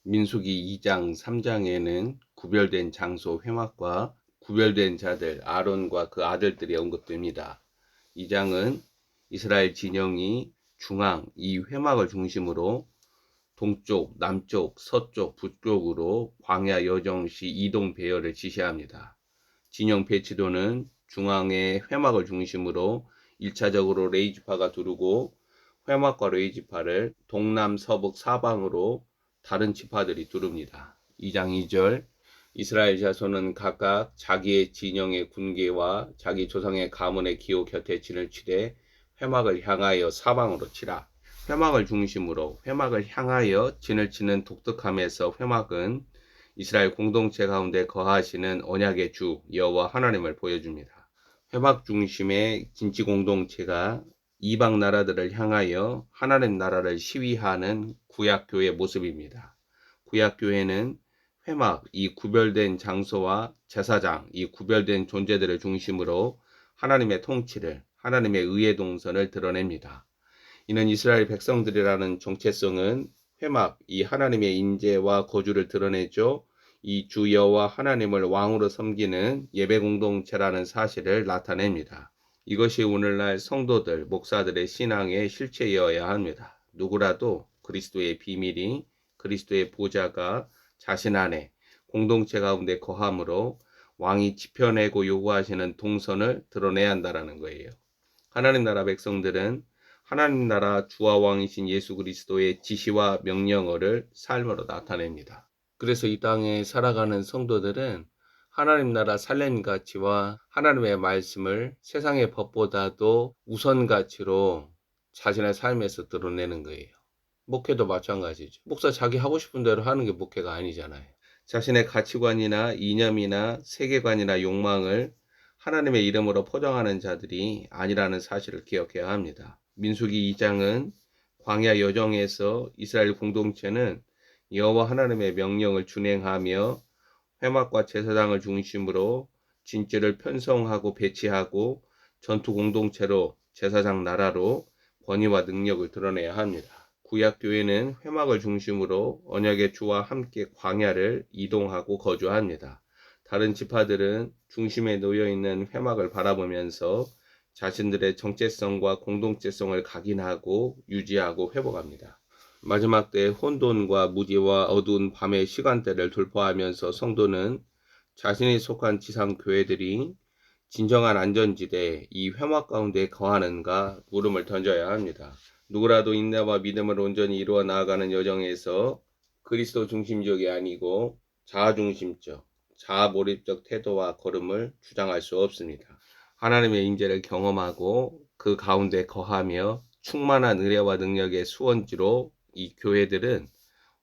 민수기 2장 3장에는 구별된 장소 회막과 구별된 자들 아론과 그 아들들이 언급됩니다. 2장은 이스라엘 진영이 중앙 이 회막을 중심으로 동쪽, 남쪽, 서쪽, 북쪽으로 광야 여정 시 이동 배열을 지시합니다. 진영 배치도는 중앙의 회막을 중심으로 1차적으로 레이지파가 두르고 회막과 레이지파를 동남, 서북, 사방으로 다른 지파들이 두릅니다. 2장 2절 이스라엘 자손은 각각 자기의 진영의 군계와 자기 조상의 가문의 기호 곁에 진을 치되 회막을 향하여 사방으로 치라. 회막을 중심으로 회막을 향하여 진을 치는 독특함에서 회막은 이스라엘 공동체 가운데 거하시는 언약의 주 여호와 하나님을 보여줍니다. 회막 중심의 진지 공동체가 이방 나라들을 향하여 하나님 나라를 시위하는 구약교회 모습입니다. 구약교회는 회막, 이 구별된 장소와 제사장, 이 구별된 존재들을 중심으로 하나님의 통치를, 하나님의 의의 동선을 드러냅니다. 이는 이스라엘 백성들이라는 정체성은 회막, 이 하나님의 인재와 거주를 드러내죠. 이 주 여호와 하나님을 왕으로 섬기는 예배 공동체라는 사실을 나타냅니다. 이것이 오늘날 성도들, 목사들의 신앙의 실체여야 합니다. 누구라도 그리스도의 비밀이 그리스도의 보좌가 자신 안에 공동체 가운데 거함으로 왕이 지켜내고 요구하시는 동선을 드러내야 한다는 거예요. 하나님 나라 백성들은 하나님 나라 주와 왕이신 예수 그리스도의 지시와 명령어를 삶으로 나타냅니다. 그래서 이 땅에 살아가는 성도들은 하나님 나라 살렘 가치와 하나님의 말씀을 세상의 법보다도 우선 가치로 자신의 삶에서 드러내는 거예요. 목회도 마찬가지죠. 목사 자기 하고 싶은 대로 하는 게 목회가 아니잖아요. 자신의 가치관이나 이념이나 세계관이나 욕망을 하나님의 이름으로 포장하는 자들이 아니라는 사실을 기억해야 합니다. 민수기 2장은 광야 여정에서 이스라엘 공동체는 여호와 하나님의 명령을 준행하며 회막과 제사장을 중심으로 진지를 편성하고 배치하고 전투 공동체로 제사장 나라로 권위와 능력을 드러내야 합니다. 구약교회는 회막을 중심으로 언약의 주와 함께 광야를 이동하고 거주합니다. 다른 지파들은 중심에 놓여있는 회막을 바라보면서 자신들의 정체성과 공동체성을 각인하고 유지하고 회복합니다. 마지막 때의 혼돈과 무지와 어두운 밤의 시간대를 돌파하면서 성도는 자신이 속한 지상 교회들이 진정한 안전지대 이 회막 가운데 거하는가 물음을 던져야 합니다. 누구라도 인내와 믿음을 온전히 이루어 나아가는 여정에서 그리스도 중심적이 아니고 자아 중심적, 자아 몰입적 태도와 걸음을 주장할 수 없습니다. 하나님의 임재를 경험하고 그 가운데 거하며 충만한 은혜와 능력의 수원지로 이 교회들은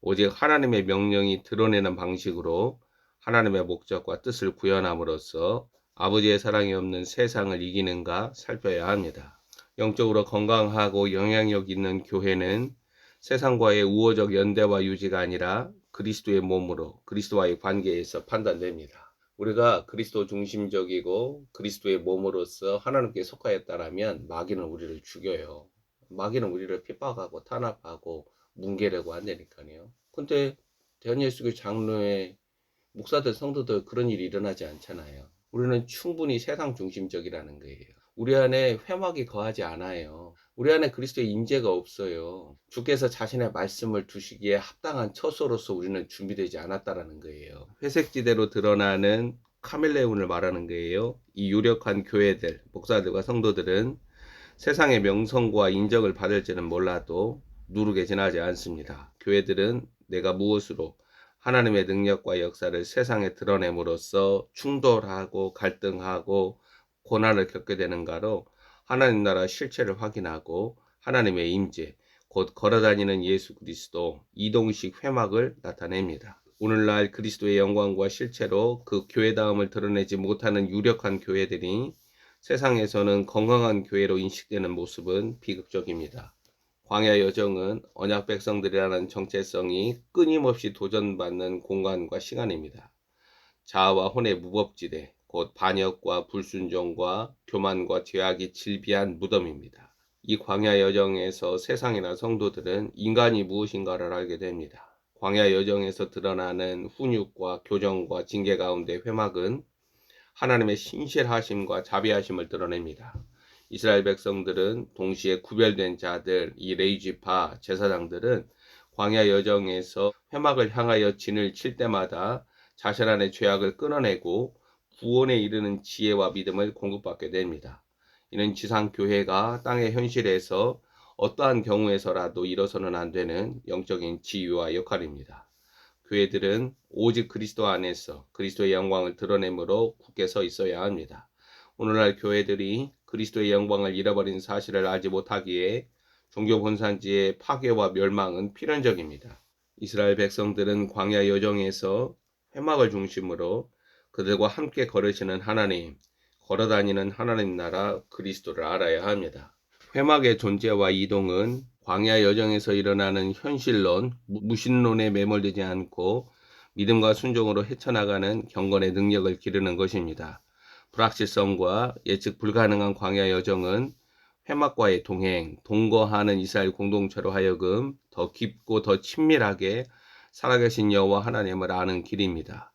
오직 하나님의 명령이 드러내는 방식으로 하나님의 목적과 뜻을 구현함으로써 아버지의 사랑이 없는 세상을 이기는가 살펴야 합니다. 영적으로 건강하고 영향력 있는 교회는 세상과의 우호적 연대와 유지가 아니라 그리스도의 몸으로 그리스도와의 관계에서 판단됩니다. 우리가 그리스도 중심적이고 그리스도의 몸으로서 하나님께 속하였다라면 마귀는 우리를 죽여요. 마귀는 우리를 핍박하고 탄압하고 뭉개려고 한다니까요. 근데 대한예수교 장로회 목사들 성도들 그런 일이 일어나지 않잖아요. 우리는 충분히 세상 중심적이라는 거예요. 우리 안에 회막이 거하지 않아요. 우리 안에 그리스도의 임재가 없어요. 주께서 자신의 말씀을 두시기에 합당한 처소로서 우리는 준비되지 않았다라는 거예요. 회색지대로 드러나는 카멜레온을 말하는 거예요. 이 유력한 교회들, 목사들과 성도들은 세상의 명성과 인정을 받을지는 몰라도 누르게 지나지 않습니다. 교회들은 내가 무엇으로 하나님의 능력과 역사를 세상에 드러냄으로써 충돌하고 갈등하고 고난을 겪게 되는가로 하나님 나라 실체를 확인하고 하나님의 임재, 곧 걸어다니는 예수 그리스도 이동식 회막을 나타냅니다. 오늘날 그리스도의 영광과 실체로 그 교회다움을 드러내지 못하는 유력한 교회들이 세상에서는 건강한 교회로 인식되는 모습은 비극적입니다. 광야 여정은 언약 백성들이라는 정체성이 끊임없이 도전받는 공간과 시간입니다. 자아와 혼의 무법지대, 곧 반역과 불순종과 교만과 죄악이 질비한 무덤입니다. 이 광야 여정에서 세상이나 성도들은 인간이 무엇인가를 알게 됩니다. 광야 여정에서 드러나는 훈육과 교정과 징계 가운데 회막은 하나님의 신실하심과 자비하심을 드러냅니다. 이스라엘 백성들은 동시에 구별된 자들, 이 레위지파 제사장들은 광야 여정에서 회막을 향하여 진을 칠 때마다 자신 안의 죄악을 끊어내고 구원에 이르는 지혜와 믿음을 공급받게 됩니다. 이는 지상교회가 땅의 현실에서 어떠한 경우에서라도 잃어서는 안 되는 영적인 지위와 역할입니다. 교회들은 오직 그리스도 안에서 그리스도의 영광을 드러내므로 굳게 서 있어야 합니다. 오늘날 교회들이 그리스도의 영광을 잃어버린 사실을 알지 못하기에 종교 본산지의 파괴와 멸망은 필연적입니다. 이스라엘 백성들은 광야 여정에서 회막을 중심으로 그들과 함께 걸으시는 하나님, 걸어다니는 하나님 나라 그리스도를 알아야 합니다. 회막의 존재와 이동은 광야 여정에서 일어나는 현실론, 무신론에 매몰되지 않고 믿음과 순종으로 헤쳐나가는 경건의 능력을 기르는 것입니다. 불확실성과 예측 불가능한 광야 여정은 회막과의 동행, 동거하는 이스라엘 공동체로 하여금 더 깊고 더 친밀하게 살아계신 여호와 하나님을 아는 길입니다.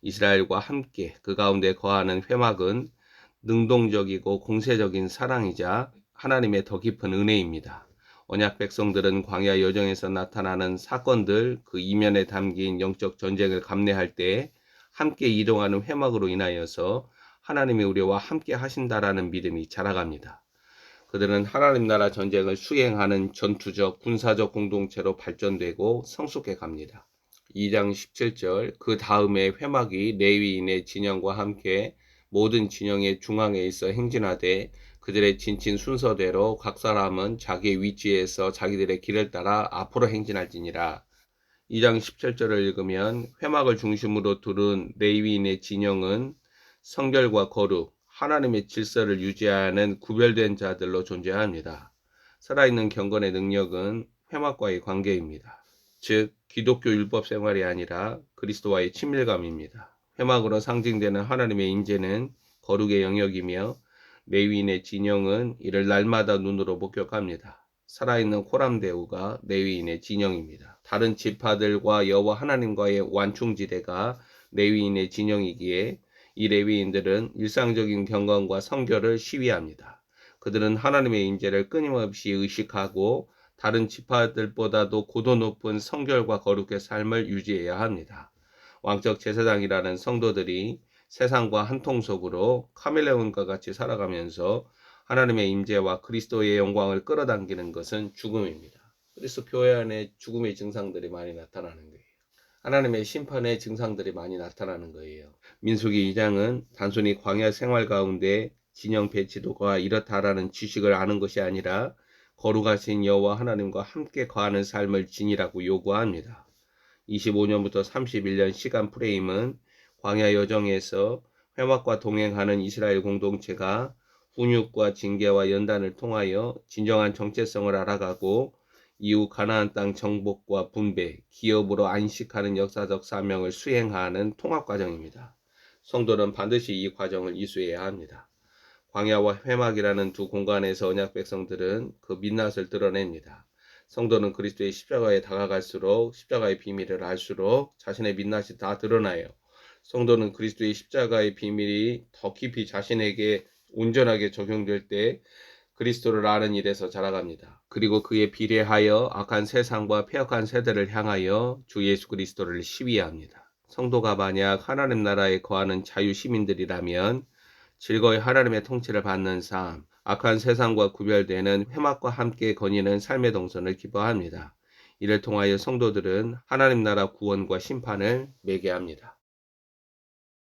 이스라엘과 함께 그 가운데 거하는 회막은 능동적이고 공세적인 사랑이자 하나님의 더 깊은 은혜입니다. 언약 백성들은 광야 여정에서 나타나는 사건들, 그 이면에 담긴 영적 전쟁을 감내할 때 함께 이동하는 회막으로 인하여서 하나님이 우리와 함께 하신다라는 믿음이 자라갑니다. 그들은 하나님 나라 전쟁을 수행하는 전투적, 군사적 공동체로 발전되고 성숙해 갑니다. 2장 17절, 그 다음에 회막이 레위인의 진영과 함께 모든 진영의 중앙에 있어 행진하되 그들의 진친 순서대로 각 사람은 자기의 위치에서 자기들의 길을 따라 앞으로 행진할지니라. 2장 17절을 읽으면 회막을 중심으로 두른 레위인의 진영은 성결과 거룩, 하나님의 질서를 유지하는 구별된 자들로 존재합니다. 살아있는 경건의 능력은 회막과의 관계입니다. 즉 기독교 율법 생활이 아니라 그리스도와의 친밀감입니다. 회막으로 상징되는 하나님의 임재는 거룩의 영역이며 레위인의 진영은 이를 날마다 눈으로 목격합니다. 살아있는 호람대우가 레위인의 진영입니다. 다른 지파들과 여호와 하나님과의 완충지대가 레위인의 진영이기에 이 레위인들은 일상적인 경건과 성결을 시위합니다. 그들은 하나님의 임재를 끊임없이 의식하고 다른 지파들보다도 고도 높은 성결과 거룩의 삶을 유지해야 합니다. 왕적 제사장이라는 성도들이 세상과 한 통속으로 카멜레온과 같이 살아가면서 하나님의 임재와 그리스도의 영광을 끌어당기는 것은 죽음입니다. 그래서 교회 안에 죽음의 증상들이 많이 나타나는 거예요. 하나님의 심판의 증상들이 많이 나타나는 거예요. 민수기 2장은 단순히 광야 생활 가운데 진영 배치도가 이렇다라는 지식을 아는 것이 아니라 거룩하신 여호와 하나님과 함께 거하는 삶을 지니라고 요구합니다. 25년부터 31년 시간 프레임은 광야 여정에서 회막과 동행하는 이스라엘 공동체가 훈육과 징계와 연단을 통하여 진정한 정체성을 알아가고 이후 가나안 땅 정복과 분배, 기업으로 안식하는 역사적 사명을 수행하는 통합 과정입니다. 성도는 반드시 이 과정을 이수해야 합니다. 광야와 회막이라는 두 공간에서 언약 백성들은 그 민낯을 드러냅니다. 성도는 그리스도의 십자가에 다가갈수록 십자가의 비밀을 알수록 자신의 민낯이 다 드러나요. 성도는 그리스도의 십자가의 비밀이 더 깊이 자신에게 온전하게 적용될 때 그리스도를 아는 일에서 자라갑니다. 그리고 그에 비례하여 악한 세상과 패역한 세대를 향하여 주 예수 그리스도를 시위합니다. 성도가 만약 하나님 나라에 거하는 자유 시민들이라면 즐거이 하나님의 통치를 받는 삶, 악한 세상과 구별되는 회막과 함께 거니는 삶의 동선을 기뻐합니다. 이를 통하여 성도들은 하나님 나라 구원과 심판을 매개합니다.